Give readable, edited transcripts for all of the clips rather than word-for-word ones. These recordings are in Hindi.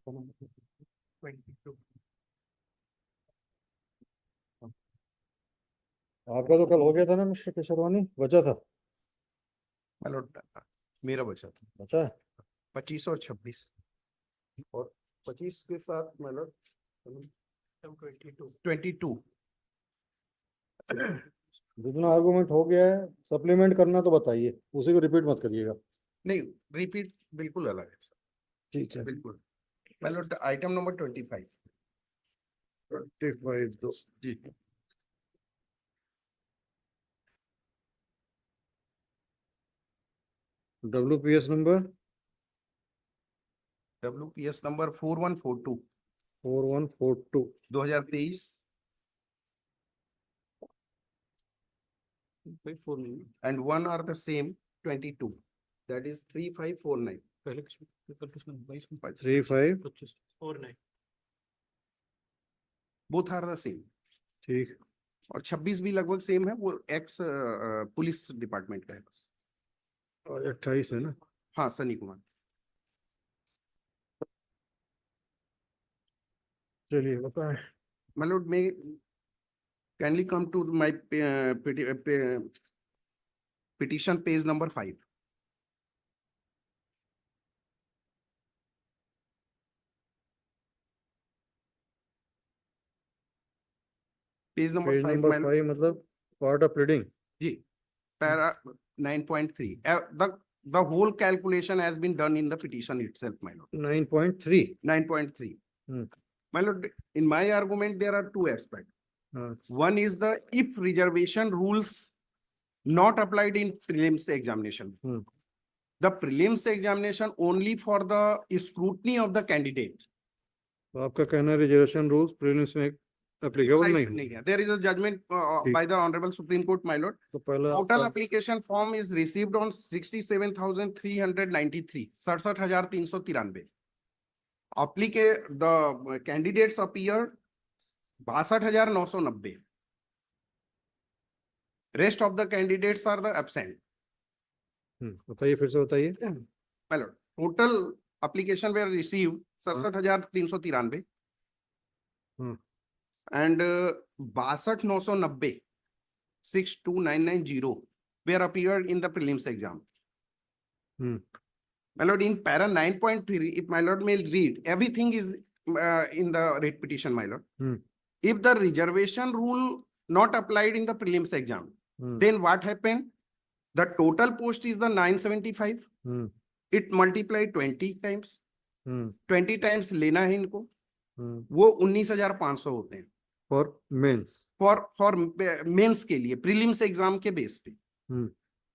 22। आपका तो कल हो गया था ना मिस्टर केशरवानी, बचा था? हेलो, मेरा बचा था बचा है? 25 और 26, और 25 के साथ मतलब 22। जितना आर्गुमेंट हो गया है, सप्लीमेंट करना तो बताइए, उसी को रिपीट मत करिएगा। नहीं, रिपीट बिल्कुल अलग है सर, ठीक है। बिल्कुल। मतलब आइटम नंबर 25। 25 दो जी। WPS number WPS number 4142 4142 2023 and one are the same 22, that is 3549। 3549। both are the same। ठीक। और 26 भी लगभग सेम है, वो एक्स पुलिस डिपार्टमेंट का है बस। और 28 है ना? हाँ, सनी कुमार। चलिए बताएं। मतलब मैं kindly come to my petition page number 5। Page number page 5 number 5 मतलब पार्ट ऑफ प्लीडिंग। जी, para 9.3। the whole calculation has been done in the petition itself, my lord। 9.3। 9.3। my lord, in my argument there are two aspects। हाँ। One is the if reservation rules not applied in prelims examination। The prelims examination only for the scrutiny of the candidate। तो आपका कहना है रिजर्वेशन रूल्स प्रीलिम्स में एप्लीकेबल नहीं है। There is a judgment by the Honorable Supreme Court, my lord। तो पहला Total application form is received on 67,393, 67,393। The candidates appear 62,990। Rest of the candidates are the absent। बताइए, फिर से बताइए। My lord, total application were received 67,393 and 62,990, 62,990 were appeared in the prelims exam। My lord, in para 9.3, if my lord may read, everything is in the writ petition, my lord। If the reservation rule not applied in the prelims exam, then what happened? The total post is the 975। It multiply 20 times। 20 times लेना है इनको, वो 19,500 होते हैं फॉर मेंस। फॉर मेंस के लिए, प्रीलिम्स एग्जाम के बेस पे।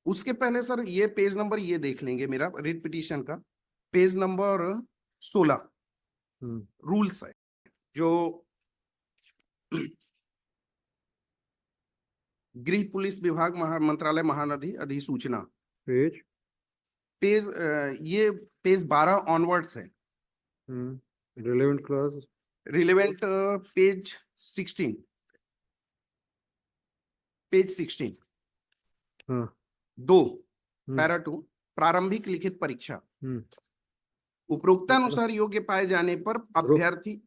उसके पहले सर ये पेज नंबर ये देख लेंगे मेरा रिट पिटीशन का, पेज नंबर 16 रूल्स है जो गृह पुलिस विभाग मंत्रालय महानदी अधिसूचना। पेज ये पेज 12 ऑनवर्ड्स है। Relevant class, relevant page 16, page 16 2 para 2 प्रारंभिक लिखित परीक्षा। उपरोक्तानुसार योग्य पाए जाने पर अभ्यर्थी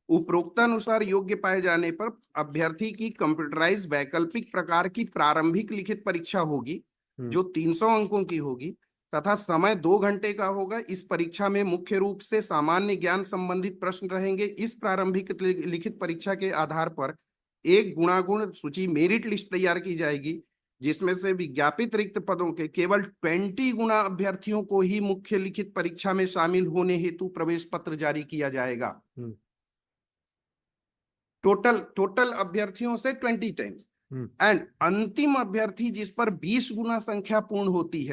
उपरोक्तानुसार योग्य पाए जाने पर अभ्यर्थी की कंप्यूटराइज वैकल्पिक प्रकार की प्रारंभिक लिखित परीक्षा होगी जो 300 अंकों की होगी तथा समय 2 घंटे का होगा। इस परीक्षा में मुख्य रूप से सामान्य ज्ञान संबंधित प्रश्न रहेंगे। इस प्रारंभिक लिखित परीक्षा के आधार पर एक गुणागुण सूची मेरिट लिस्ट तैयार की जाएगी जिसमें से विज्ञापित रिक्त पदों के केवल 20 गुना अभ्यर्थियों को ही मुख्य लिखित परीक्षा में शामिल होने हेतु प्रवेश पत्र जारी किया जाएगा। टोटल अभ्यर्थियों से 20 टाइम्स। एंड अंतिम अभ्यर्थी जिस पर 20 गुना संख्या पूर्ण होती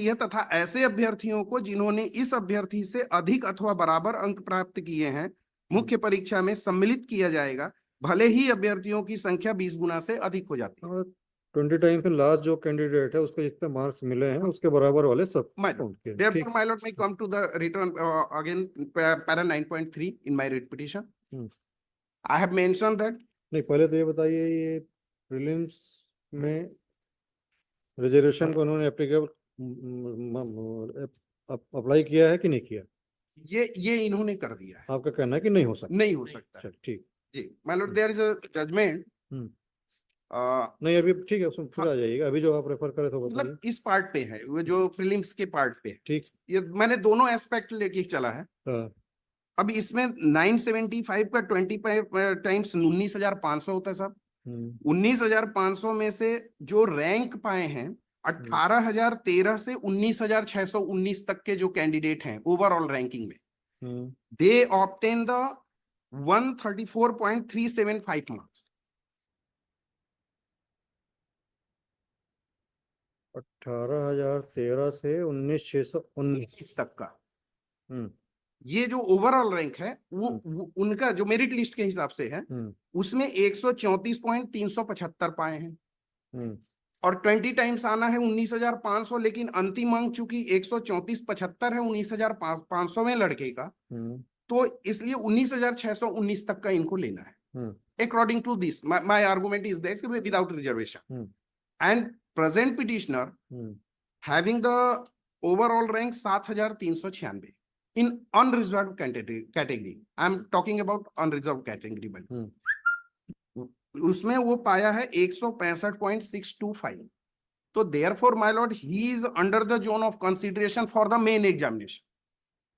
है तथा ऐसे अभ्यर्थियों को जिन्होंने इस अभ्यर्थी से अधिक अथवा बराबर अंक प्राप्त किए हैं मुख्य परीक्षा में सम्मिलित किया जाएगा, भले ही अभ्यर्थियों की संख्या 20 गुना से अधिक हो जाती है। 20 टाइम पे लास्ट जो कैंडिडेट है उसको जितने मार्क्स मिले हैं उसके बराबर वाले सब। Therefore, my lord, may come to the return again para 9.3 in my writ petition। I have mentioned that। नहीं, पहले तो ये बताइए, ये प्रीलिम्स में रिजर्वेशन को उन्होंने एप्लीकेबल अप्लाई किया है कि नहीं किया? ये इन्होंने कर दिया है, आपका कहना है कि नहीं हो सकता? नहीं हो सकता है। चल ठीक। जी my lord, there is a judgment. Hmm. नहीं अभी ठीक है, उसमें फिर आ जाइएगा, अभी जो आप रेफर करे तो बताइए। मतलब इस पार्ट पे है, वो जो प्रीलिम्स के पार्ट पे है, ठीक। ये मैंने दोनों एस्पेक्ट लेके चला है। हाँ। अब इसमें 975 का 25 टाइम्स 19,500 होता है साहब। 19,500 में से जो रैंक पाए हैं 18,013 से 19,619 तक के जो कैंडिडेट हैं ओवरऑल रैंकिंग में, दे ऑब्टेन द 134.375 मार्क्स। 18,013 से 19,619 तक का हम्म। ये जो ओवरऑल रैंक है वो उनका जो मेरिट लिस्ट के हिसाब से है, उसमें 134.375 पाए हैं। और 20 टाइम्स आना है 19,500, लेकिन अंतिम अंक चूंकि 134.75 है 19,500 में लड़के का, तो इसलिए 19,619 तक का इनको लेना है। According to this my argument is that without reservation and present petitioner having the overall rank 7,396 in unreserved category. I'm talking about unreserved category में, उसमें वो पाया है 165.625। तो therefore my lord he is under the zone of consideration for the main examination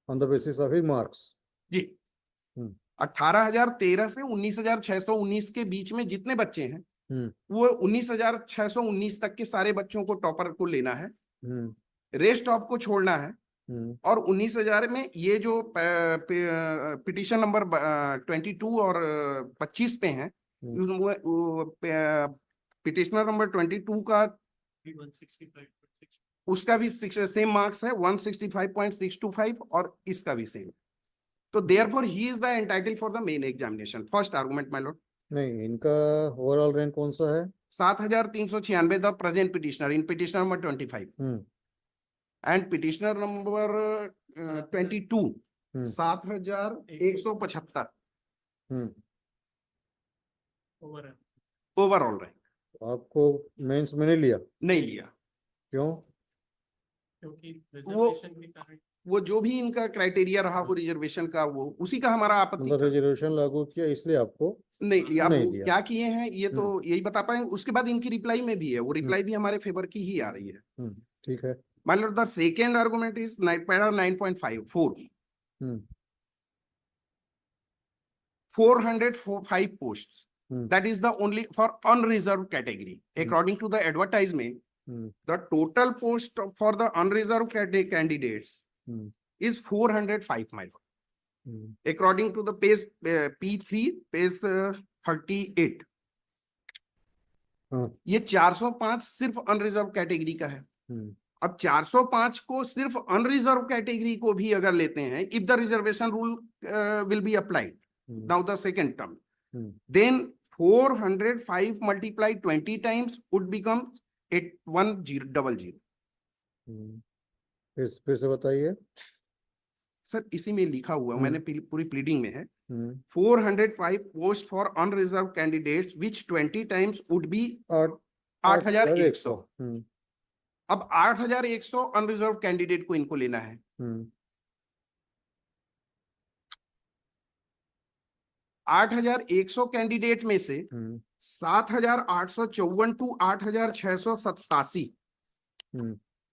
on the basis of his marks। जी। 18,013 से 19,619 के बीच में जितने बच्चे हैं वो 19,619 तक के सारे बच्चों को टॉपर को लेना है, रेस्ट ऑफ को छोड़ना है। और 19,000 में ये जो पिटिशन नंबर 22 और 25 पे हैं, पिटिशनर नंबर 22 का उसका भी सेम मार्क्स है 165.625 और इसका भी सेम। तो therefore he is the entitle for the main examination. First argument my lord. नहीं, इनका ओवरऑल रैंक कौन सा है? 7,396 the present petitioner in petitioner number 25 and petitioner number 22 7,175 overall rank. आपको मेंस में नहीं लिया? नहीं लिया। क्यों? क्योंकि वो जो भी इनका क्राइटेरिया रहा वो रिजर्वेशन का, वो उसी का हमारा आपत्ति मतलब रिजर्वेशन लागू किया इसलिए आपको नहीं लिया। अब नहीं वो लिया। क्या किए हैं ये तो यही बता पाएंगे। उसके बाद इनकी रिप्लाई में भी है, वो रिप्लाई भी हमारे फेवर की ही आ रही है। ठीक है। My lord, the second argument is para 9.54. 405 posts. That is the only for unreserved category. According to the advertisement, the total post for the unreserved candidates is 405, my lord. According to the page P3, page 38. ये 405 सिर्फ अनरिजर्व कैटेगरी का है। अब 405 को सिर्फ अनरिजर्व कैटेगरी को भी अगर लेते हैं, if the reservation rule will be applied now the second term, then 405 multiply 20 times would become 8100। फिर से बताइए सर, इसी में लिखा हुआ है, मैंने पूरी प्लीडिंग में है। 405 post for unreserve candidates which 20 times would be 8,100। अब 8,100 अनरिजर्व कैंडिडेट को इनको लेना है। 8,100 कैंडिडेट में से 7,854 टू 8,687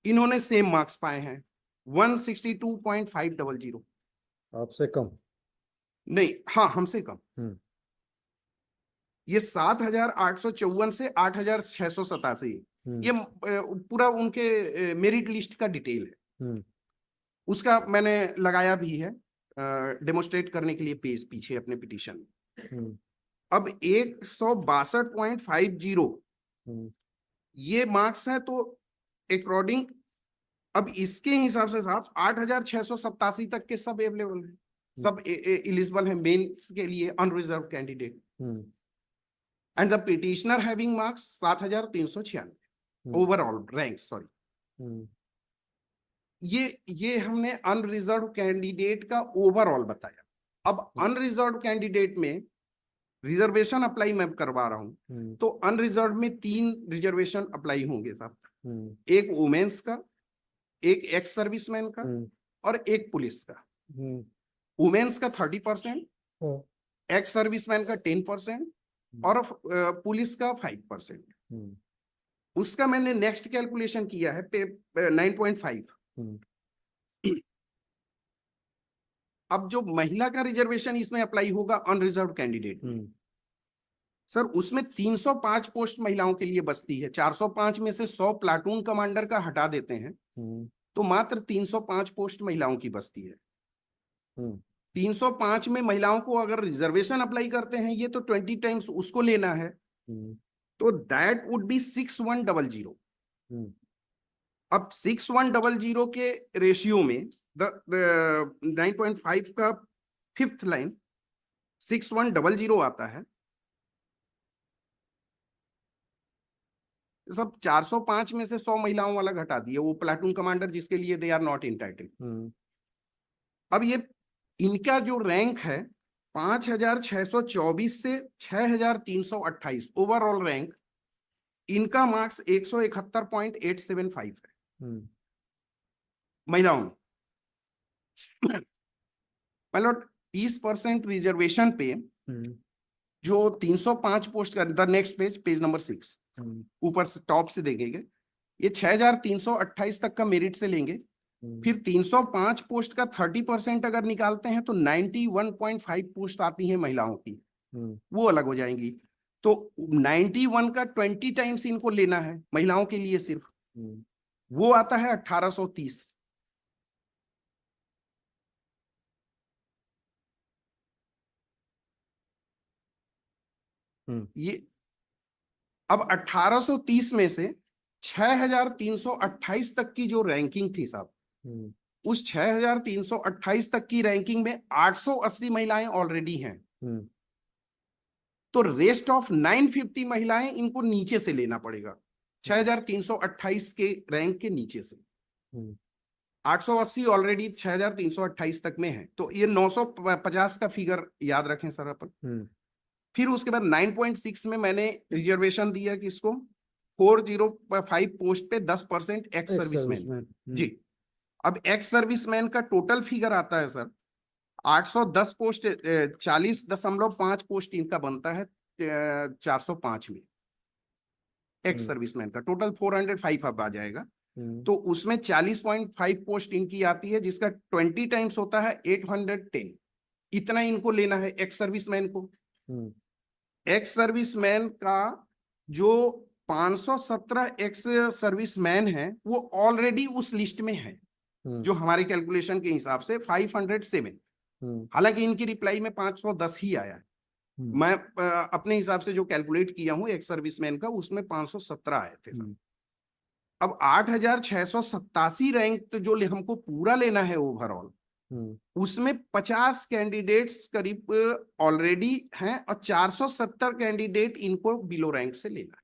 इन्होंने सेम मार्क्स पाए हैं 162.500। आपसे कम? नहीं, हाँ हमसे कम। ये 7,854 से 8,687 ये पूरा उनके मेरिट लिस्ट का डिटेल है। उसका मैंने लगाया भी है डेमोस्ट्रेट करने के लिए पेज पीछे अपने पिटीशन में। अब 162.50 ये मार्क्स है, तो अकॉर्डिंग अब इसके हिसाब से साहब 8,687 तक के सब अवेलेबल है, सब एलिजिबल है मेंस के लिए unreserve candidate. And the petitioner having marks 7,396 overall rank. Sorry, ये हमने अनरिजर्व कैंडिडेट का ओवरऑल बताया। अब अनरिजर्व कैंडिडेट में रिजर्वेशन अप्लाई मैं करवा रहा हूँ, हम्म, तो अनरिजर्व में 3 रिजर्वेशन अप्लाई होंगे साहब। हम्म, एक वुमेन्स का, एक एक्स सर्विसमैन का हम्म, और एक पुलिस का। हम्म, वुमेन्स का 30%, हाँ, एक्स सर्विसमैन का 10% और पुलिस का 5%। हम्म, उसका मैंने नेक्स्ट कैलकुलेशन किया है 9.5। हम्म, अब जो महिला का रिजर्वेशन इसमें अप्लाई होगा अनरिजर्व कैंडिडेट में, हम्म, सर उसमें 305 पोस्ट महिलाओं के लिए बचती है। 405 में से 100 प्लाटून कमांडर का हटा देते हैं हम्म, तो मात्र 305 पोस्ट महिलाओं की बचती है। हम्म, 305 में महिलाओं को अगर रिजर्वेशन अप्लाई करते हैं ये तो 20 टाइम्स उसको लेना है, हम्म, तो दैट वुड बी 6100। हम्म, अब 6100 के रेशियो में द 9.5 का फिफ्थ लाइन 6100 आता है। सब 405 में से 100 महिलाओं वाला घटा दिए, वो प्लाटून कमांडर जिसके लिए दे आर नॉट इंटाइटल्ड। हम्म, अब ये इनका जो रैंक है 5624 से 6328 ओवरऑल रैंक, इनका मार्क्स 171.875 है हम्म, महिलाओं में। मतलब 30% रिजर्वेशन पे हम्म, जो 305 पोस्ट का, the next page, page number 6, हम्म, ऊपर से टॉप से देखेंगे, ये 6328 तक का मेरिट से लेंगे। फिर 305 पोस्ट का 30% अगर निकालते हैं तो 91.5 पोस्ट आती है महिलाओं की, हम्म, वो अलग हो जाएंगी। तो 91 का 20 टाइम्स इनको लेना है महिलाओं के लिए सिर्फ, हम्म, वो आता है 1830। ये अब 1830 में से 6328 तक की जो रैंकिंग थी साहब, हम्म, उस 6328 तक की रैंकिंग में 880 महिलाएं ऑलरेडी हैं। हम्म, तो रेस्ट ऑफ 950 महिलाएं इनको नीचे से लेना पड़ेगा, 6328 के रैंक के नीचे से। हम्म, 880 ऑलरेडी 6328 तक में है, तो ये 950 का फिगर याद रखें सर अपन। हम्म, फिर उसके बाद 9.6 में मैंने रिजर्वेशन दिया कि इसको 405 पोस्ट पे 10% एक्स एक्स सर्विसमैन। सर्विसमैन। जी। अब एक्स सर्विसमैन का टोटल फिगर आता है सर 810 पोस्ट, 40.5 पोस्ट इनका बनता है 405 में। एक्स सर्विसमैन का टोटल 405 अब आ जाएगा, तो उसमें 40.5 पोस्ट इनकी आती है, जिसका 20 टाइम्स होता है 810। इतना इनको लेना है एक्स सर्विसमैन को। एक्स सर्विसमैन का जो 517 एक्स सर्विसमैन है वो ऑलरेडी उस लिस्ट में है, जो हमारे कैलकुलेशन के हिसाब से 507। हालांकि इनकी रिप्लाई में 510 ही आया है। मैं अपने हिसाब से जो कैलकुलेट किया हूं एक्स सर्विसमैन का, उसमें 517 आए थे सर। अब 8687 रैंक तो जो हमको पूरा लेना है ओवरऑल, उसमें 50 कैंडिडेट्स करीब ऑलरेडी हैं और 470 कैंडिडेट इनको बिलो रैंक से लेना है,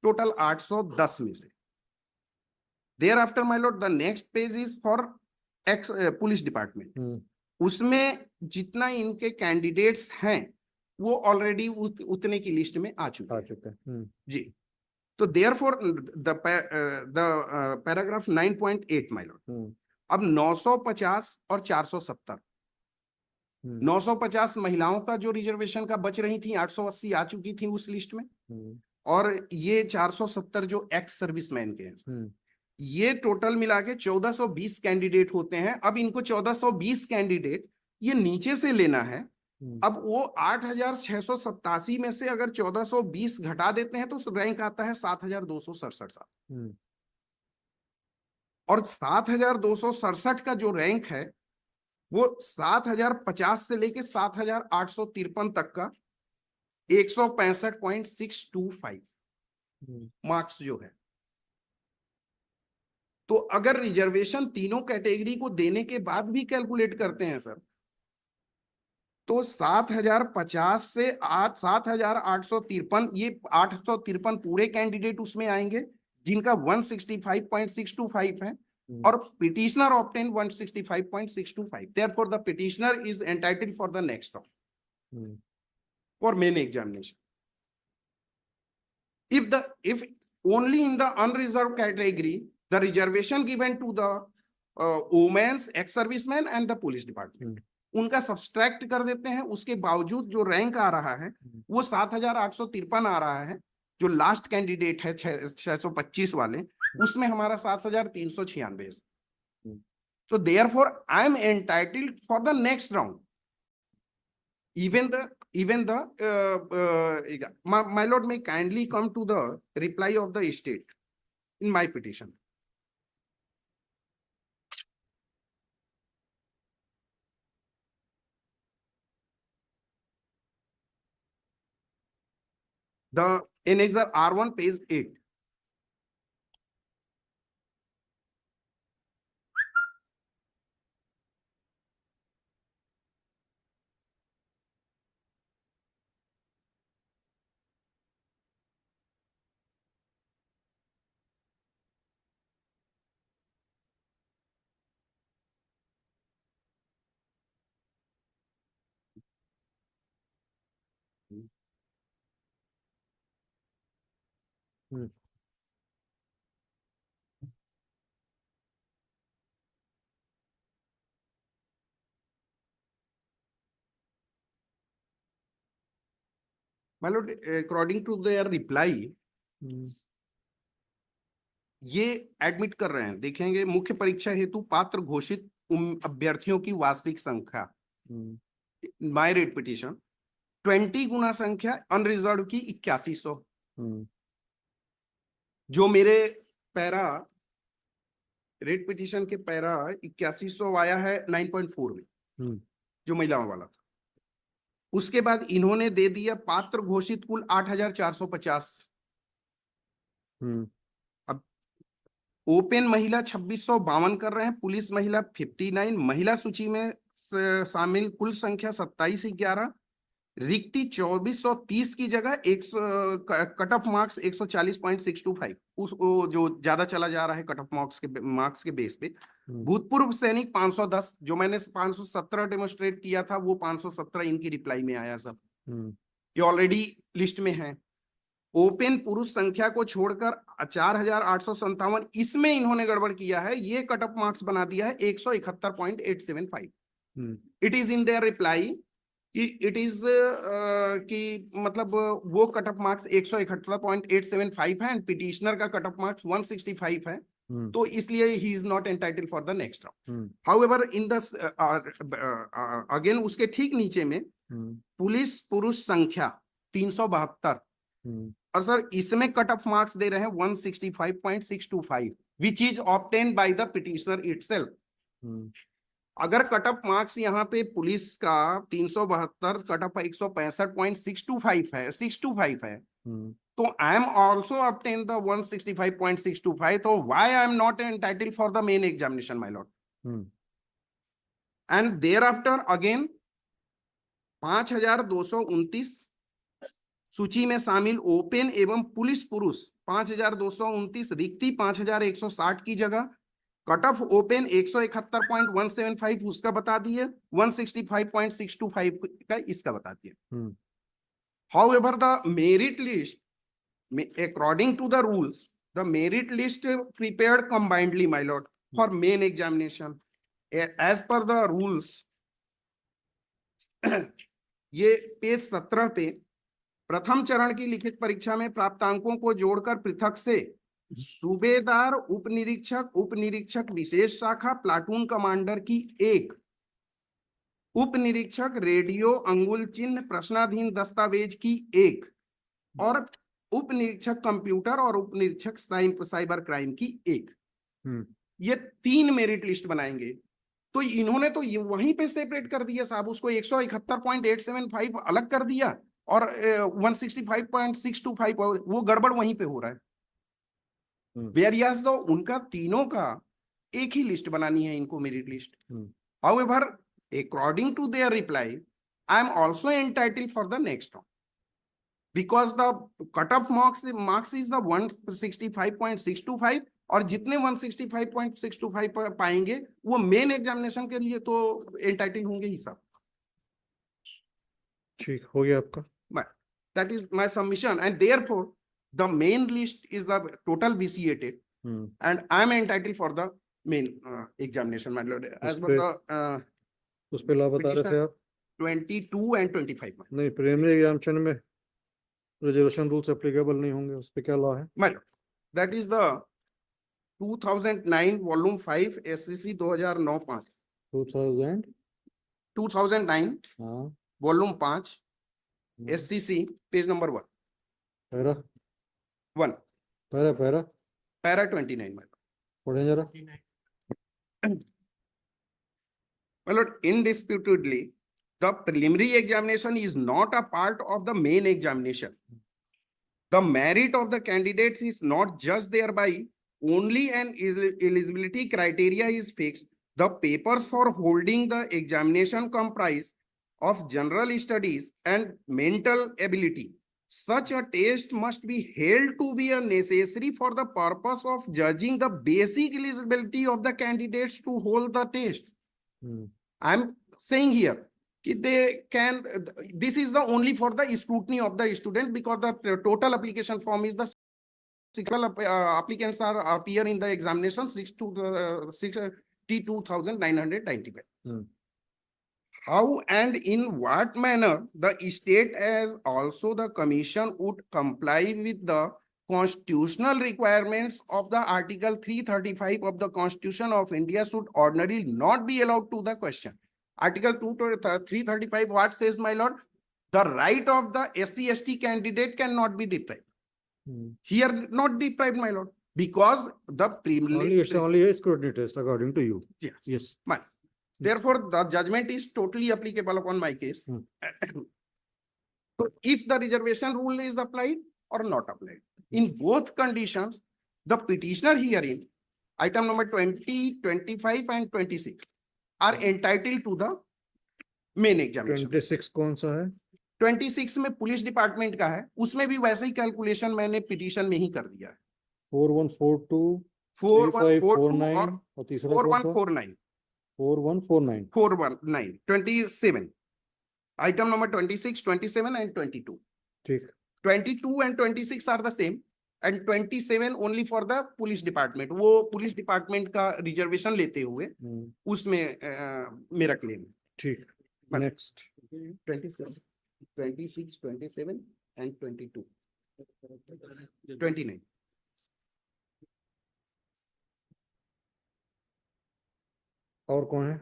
टोटल 810 में से। Thereafter my lord the next page is for ex police department. उसमें जितना इनके कैंडिडेट्स हैं वो ऑलरेडी उतने की लिस्ट में आ चुके हैं जी। तो therefore the paragraph 9.8 my Lord, अब 950 और 470, 950 महिलाओं का जो रिजर्वेशन का बच रही थी, 880 आ चुकी थी उस लिस्ट में, और ये 470 जो एक्स सर्विसमैन के हैं, ये टोटल मिला के 1420 कैंडिडेट होते हैं। अब इनको 1420 कैंडिडेट ये नीचे से लेना है। अब वो 8687 में से अगर 1420 घटा देते हैं तो रैंक आता है 7267। और 7267 का जो रैंक है वो 7050 से लेके 7853 तक का 165.625 मार्क्स जो है। तो अगर रिजर्वेशन तीनों कैटेगरी को देने के बाद भी कैलकुलेट करते हैं सर, तो 7050 से 7853, ये 853 पूरे कैंडिडेट उसमें आएंगे जिनका 165.625 है, और petitioner obtain 165.625। Therefore the petitioner is entitled for the next round. for main examination. If only in the unreserved category, the reservation given to the women's, ex-servicemen and the police department, उनका सब्सट्रैक्ट कर देते हैं, उसके बावजूद जो रैंक आ रहा है वो 7,853 आ रहा है। जो लास्ट कैंडिडेट है 625 वाले, उसमें हमारा 7,396 है। तो therefore I am entitled for the next round. Even the my lord may kindly come to the reply of the state in my petition. The Annexure R1 page 8. My lord, according to their reply, ये एडमिट कर रहे हैं, देखेंगे मुख्य परीक्षा हेतु पात्र घोषित अभ्यर्थियों की वास्तविक संख्या, माय रेट पिटीशन 20 गुना संख्या अनरिजर्व की 8100। जो मेरे पैरा रेट पिटीशन के पैरा 8100 आया है 9.4 में, जो महिलाओं वाला था। उसके बाद इन्होंने दे दिया पात्र घोषित कुल 8,450। अब ओपन महिला 2,652 कर रहे हैं, पुलिस महिला 59, महिला सूची में शामिल कुल संख्या 2711, रिक्ति 2430 की जगह 100 कट ऑफ मार्क्स 140.625, उस जो ज्यादा चला जा रहा है कट ऑफ मार्क्स के बेस पे। भूतपूर्व सैनिक 510, जो मैंने 517 डेमोस्ट्रेट किया था वो 517 इनकी रिप्लाई में आया सब, ये ऑलरेडी लिस्ट में है। ओपन पुरुष संख्या को छोड़कर 4,857, इसमें इन्होंने गड़बड़ किया है, ये कट ऑफ मार्क्स बना दिया है 171.875। It is in their reply कि इट इज कि मतलब वो कट ऑफ मार्क्स 171.875 है एंड पिटिशनर का कट ऑफ मार्क्स 165 है, तो इसलिए he is not entitled for the next round. However in the again उसके ठीक नीचे में पुलिस पुरुष संख्या 372, और सर इसमें कट ऑफ मार्क्स दे रहे हैं 165.625 which is obtained by the petitioner itself. अगर कट ऑफ मार्क्स यहाँ पे पुलिस का 372 कट ऑफ 165.625 है, 625 है, तो I am also obtain the 165.625, तो why I am not entitled for the main examination my lord. And thereafter again 5,229 सूची में शामिल ओपन एवं पुलिस पुरुष 5,229, रिक्ति 5,160 की जगह कट ऑफ ओपन 171.175 उसका बता दिए, 165.625 का इसका बता दिए। However the merit list, according to the rules, the merit list prepared combinedly, my lord, for main examination as per the rules। ये पेज 17 पे प्रथम चरण की लिखित परीक्षा में प्राप्त अंकों को जोड़कर पृथक से सूबेदार, उप निरीक्षक विशेष शाखा, प्लाटून कमांडर की 1, उप निरीक्षक रेडियो अंगुल चिन्ह प्रश्नाधीन दस्तावेज की 1, और उप निरीक्षक कंप्यूटर और उप निरीक्षक साइबर क्राइम की 1। ये 3 मेरिट लिस्ट बनाएंगे। तो इन्होंने तो ये वहीं पे सेपरेट कर दिया साहब, उसको 171.875 अलग कर दिया और 165.625 वो गड़बड़ वहीं पे हो रहा है। वेरियस दो उनका तीनों का एक ही लिस्ट बनानी है इनको, merit list. However according to their reply I am also entitled for the next round because the cutoff marks is the 165.625, और जितने 165.625 पाएंगे वो मेन एग्जामिनेशन के लिए तो एंटाइटल होंगे ही सब। ठीक हो गया आपका। That is my submission, and therefore the main list is the total vitiated, and I am entitled for the main examination, my lord, as per the उस पे लॉ बता रहे थे आप 22 and 25. नहीं प्रीलिमिनरी एग्जामिनेशन में रिजर्वेशन रूल्स एप्लीकेबल नहीं होंगे उस पे क्या लॉ है My lord, that is the 2009 volume 5 SCC 2009-5 2000 2009 हाँ volume 5 SCC page number 1 para 1 para para 29, my lord. पढ़े जरा My lord, indisputably, the preliminary examination is not a part of the main examination. The merit of the candidates is not just thereby, only an eligibility criteria is fixed. The papers for holding the examination comprise of general studies and mental ability. Such a test must be held to be a necessary for the purpose of judging the basic eligibility of the candidates to hold the test. I'm saying here they can, this is the only for the scrutiny of the student, because the total application form is the applicants are appear in the examination 62,995. How and in what manner the state as also the commission would comply with the constitutional requirements of the Article 335 of the Constitution of India should ordinarily not be allowed to the question. Article 335 what says, my lord? The right of the SC/ST candidate cannot be deprived. Here not deprived, my lord, because the only it's only a scrutiny test according to you. Yes. Therefore, the judgment is totally applicable upon my case. So, if the reservation rule is applied or not applied, in both conditions, the petitioner herein, item number 20, 25, and 26 are entitled to the main examination. 26 कौन सा है? 26 में पुलिस डिपार्टमेंट का है, उसमें भी वैसे ही कैलकुलेशन मैंने पिटीशन में ही कर दिया है. 4142 4142 और तीसरा 4149 4149 419 27 item number 26, 27 and 22. ठीक. 22 and 26 are the same, and 27 only for the police department. वो पुलिस डिपार्टमेंट का रिजर्वेशन लेते हुए उसमें मेरा क्लेम. ठीक. Next 26, 27 and 22, 29. और कौन है?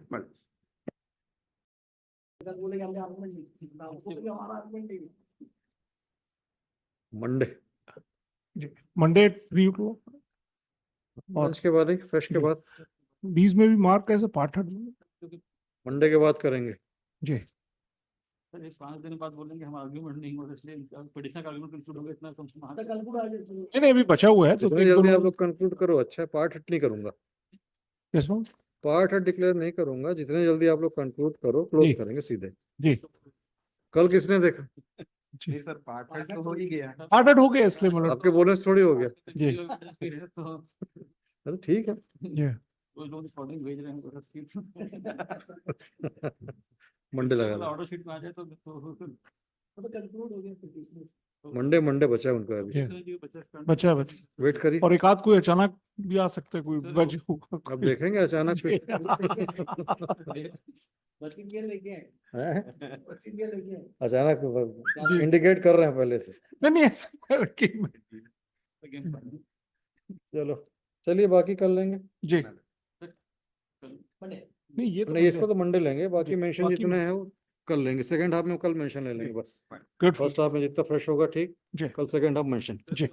मंडे 3 को और के बाद फ्रेश के बाद 20 में भी मार्क कैसे पार्ट मंडे के बाद करेंगे जी. सर 5 दिन बाद बोलेंगे हम आर्गुमेंट नहीं हो रहा, इसलिए पिटीशन का आर्गुमेंट कंक्लूड हो गया, इतना कम से कम नहीं अभी बचा हुआ है तो जितनी जल्दी आप लोग कंक्लूड करो. अच्छा पार्ट हिट नहीं करूंगा, yes ma'am, part hit declare नहीं करूंगा. जितने जल्दी आप लोग कंक्लूड करो क्लोज करेंगे सीधे जी. कल किसने देखा? नहीं सर, पार्ट तो हो ही गया. पार्ट हो गया इसलिए मतलब आपके बोनस थोड़ी हो गया जी. अरे ठीक है जी. वो लोग रिकॉर्डिंग भेज रहे हैं पूरा स्क्रीन मंडे लगा ऑर्डर शीट में आ जाए तो कंक्लूड हो गया. मंडे बचा है उनका अभी. बचा वेट करिए. और एक आध कोई अचानक भी आ सकता है, कोई बच अब देखेंगे अचानक पे. अचानक इंडिकेट कर रहे हैं पहले से. नहीं ऐसा करके चलो चलिए बाकी कर लेंगे जी. नहीं ये तो नहीं इसको तो मंडे लेंगे. बाकी मेंशन बाकी जितने हैं वो कर लेंगे. सेकंड हाफ में कल मेंशन ले लेंगे बस. गुड फर्स्ट हाफ में जितना फ्रेश होगा ठीक. जी. कल सेकंड हाफ मेंशन. जी.